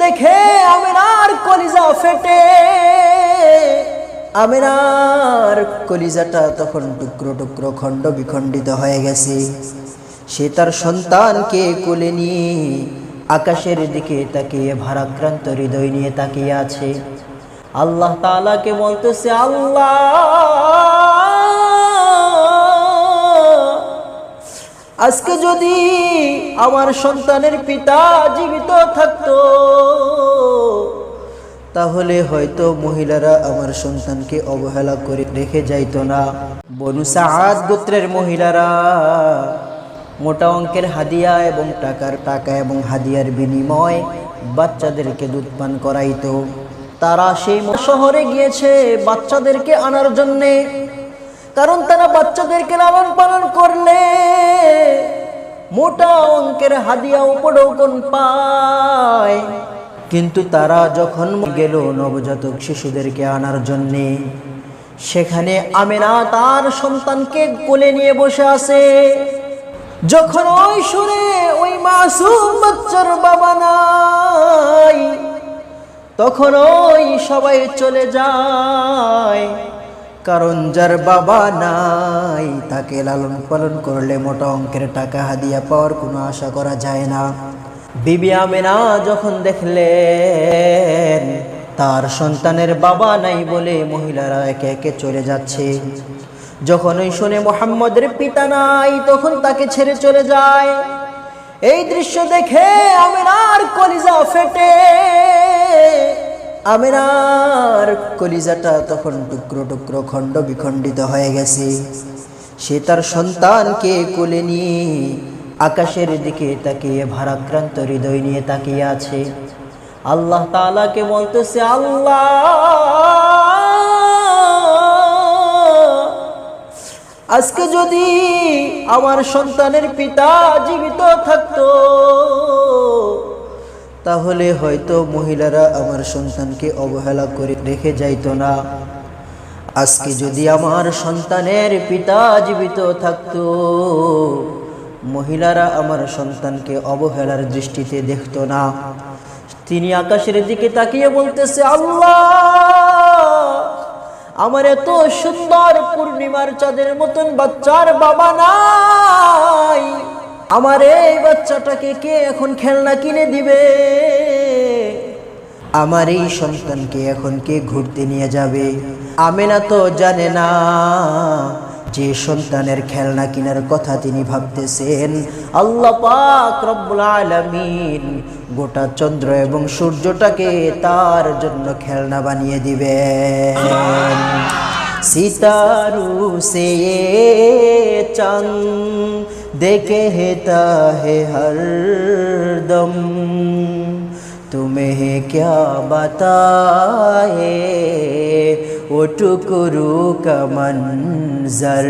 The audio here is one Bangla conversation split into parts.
দেখে আমিনার কলিজা ফেটে, আমিনার কলিজাটা তখন টুকরো টুকরো খণ্ড বিখণ্ডিত হয়ে গেছে। সে তার সন্তানকে কোলে নিয়ে আকাশের দিকে তাকিয়ে ভারাক্রান্ত হৃদয় নিয়ে তাকিয়ে আছে। আল্লাহ তাআলাকে বলতেছে, আল্লাহ আজকে যদি আমার সন্তানের পিতা জীবিত থাকতো তাহলে হয়তো মহিলারা আমার সন্তানকে অবহেলা করে রেখে যাইতো না। বনু সাআদ গোত্রের মহিলারা মোটা অঙ্কের হাদিয়া এবং টাকা এবং হাদিয়ার বিনিময়ে বাচ্চাদেরকে দুধ পান করাইতো। তারা সেই শহরে গিয়েছে বাচ্চাদেরকে আনার জন্যে, কারণ তারা বাচ্চাদেরকে লালন পালন করলে মোটা অঙ্কের হাদিয়া উপঢৌকন পায়। কিন্তু তারা যখন গেল নবজাতক শিশুদেরকে আনার জন্যে, সেখানে আমিনা তার সন্তানকে কোলে নিয়ে বসে আছে। যখন ওই শুনে ওই মাসুম বাচ্চার বাবা নাই, তখন ওই সবাই চলে যায়। কারণ যার বাবা নাই তাকে লালন পালন করলে মোটা অঙ্কের টাকা হাদিয়া পাওয়ার কোনো আশা করা যায় না। বিবি আমিনা যখন দেখলেন তার সন্তানের বাবা নাই বলে মহিলারা একে একে চলে যাচ্ছে, যখন ওই শুনে মুহাম্মদের পিতা নাই তখন তাকে ছেড়ে চলে যায়। এই দৃশ্য দেখে আমিনার কলিজা ফেটে, আমিনার কলিজাটা তখন টুকরো টুকরো খণ্ড বিখণ্ডিত হয়ে গেছে। সে তার সন্তানকে কোলে নিয়ে আকাশের দিকে তাকিয়ে ভারাক্রান্ত হৃদয় নিয়ে তাকিয়ে আছে। আল্লাহ তাআলাকে বলতেছে, আল্লাহ আজকে যদি আমার সন্তানের পিতা জীবিত থাকতো তাহলে হয়তো মহিলারা আমার সন্তানকে অবহেলা করে রেখে যাইতো না। আজকে যদি আমার সন্তানের পিতা জীবিত থাকতো মহিলারা আমার সন্তানকে অবহেলার দৃষ্টিতে দেখতো না। তিনি আকাশের দিকে তাকিয়ে বলতেছে, আল্লাহ আমার এত সুন্দর পূর্ণিমার চাঁদের মতন বাচ্চার বাবা নাই, আমার এই বাচ্চাটাকে কে এখন খেলনা কিনে দিবে? আমার এই সন্তানকে এখন কে ঘুরতে নিয়ে যাবে? আমিনা তো জানে না যে সন্তানের খেলনা কেনার কথা তিনি ভাবতেছেন আল্লাহ পাক রব্বুল আলামিন গোটা চন্দ্র এবং সূর্যটাকে তার জন্য খেলনা বানিয়ে দিবেন। सितारू से ये चांद देखे हेता है हर दम, तुम्हें क्या बताए वो टुकरू का मंजर,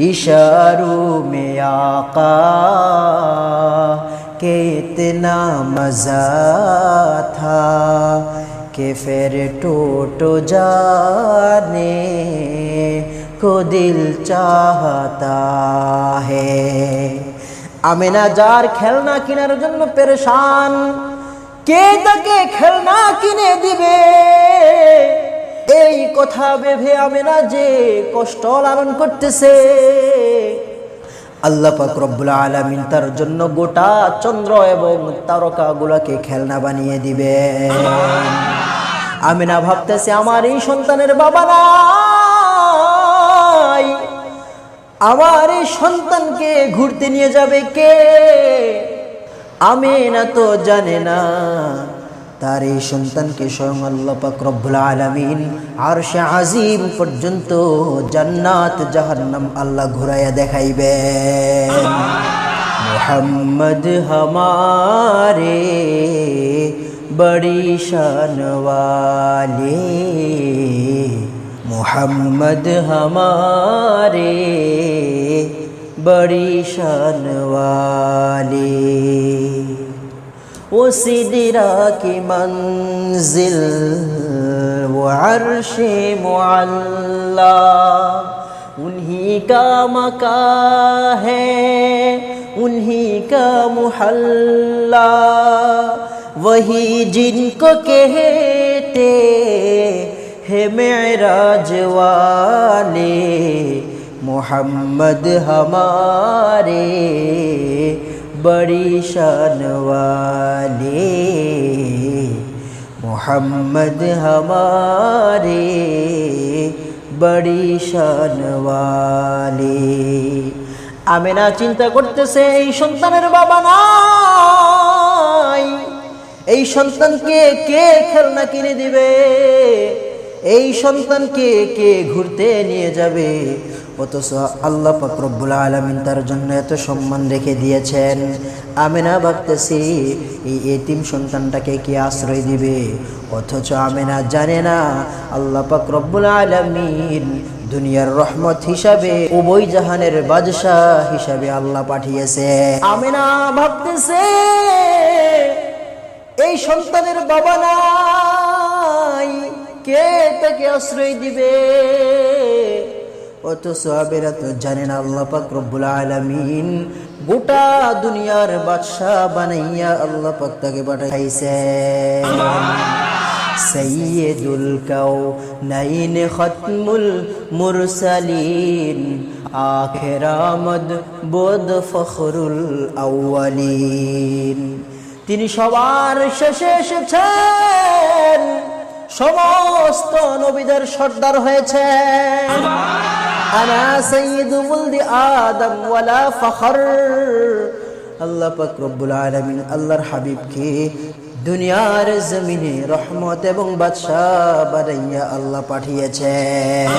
इशारों में आका के इतना मजा था कि फिर टूट जाने को दिल चाहता है। आमिना जार खेलना किनार जन्म परेशान, কে তাকে খেলনা কিনে দিবে এই কথা ভেবে আমিনা যে কষ্ট লালন করতেছে, আল্লাহ পাক রব্বুল আলামিন তার জন্য গোটা চন্দ্র এবং তারকাগুলোকে খেলনা বানিয়ে দিবেন। আমিনা ভাবতেছে আমার এই সন্তানের বাবা নাই, আমার এই সন্তানকে ঘুরতে নিয়ে যাবে কে? আমিনা তো জানে না তার এই সন্তানকে স্বয়ং আল্লাহ পাক রব্বুল আলামিন আরশে আজিম পর্যন্ত জান্নাত জাহান্নাম আল্লাহ ঘুরাইয়া দেখাইবেন। মুহাম্মদ हमारे बड़ी शान वाले, मुहम्मद हमारे बड़ी शान वाले, वो सिदरा की मंजिल वो अर्शे मुअल्ला, उन्हीं का मकान है उन्हीं का मुहल्ला, वही जिनको कहते हैं मेराज वाले, मोहम्मद हमारे बड़ी शान वाले, मोहम्मद हमारे बड़ी शान वाले। আমিনা চিন্তা করতেছে এই সন্তানের বাবা নাই, এই সন্তানকে কে খেলনা কিনে দিবে, এই সন্তানকে কে ঘুরতে নিয়ে যাবে। অথচ আল্লাহ পাক রব্বুল আলামিন তার জন্য এত সম্মান রেখে দিয়েছেন। আমিনা ভাবতেছি এই এতিম সন্তানটাকে কে আশ্রয় দিবে, অথচ আমিনা জানে না আল্লাহ পাক রব্বুল আলামিন দুনিয়ার রহমত হিসাবে উভয় জাহানের বাদশাহ হিসাবে আল্লাহ পাঠিয়েছে। আমিনা ভাবতেছে এই সন্তানের বাবা নাই, কে তাকে আশ্রয় দিবে। অথচ আমিনা তো জানেন আল্লাহ পাক রব্বুল আলামিন গোটা দুনিয়ার বাদশাহ বানাইয়া আল্লাহ পাক তাকে পাঠাইছে। সৈয়দুল কাউনাইন খতমুল মুরসালিন, আখির আমদ বুদ ফখরুল আউয়ালিন। তিনি সবার শেষে এসেছেন, সমস্ত নবীদের সর্দার হয়েছেন। আনা সাইয়্যিদু ওয়ালদি আদম ওয়ালা ফখর। আল্লাহ পাক রব্বুল আলামিন আল্লাহর হাবিবকে দুনিয়ার জমিনে রহমত এবং বাদশাহ বানাইয়া আল্লাহ পাঠিয়েছেন।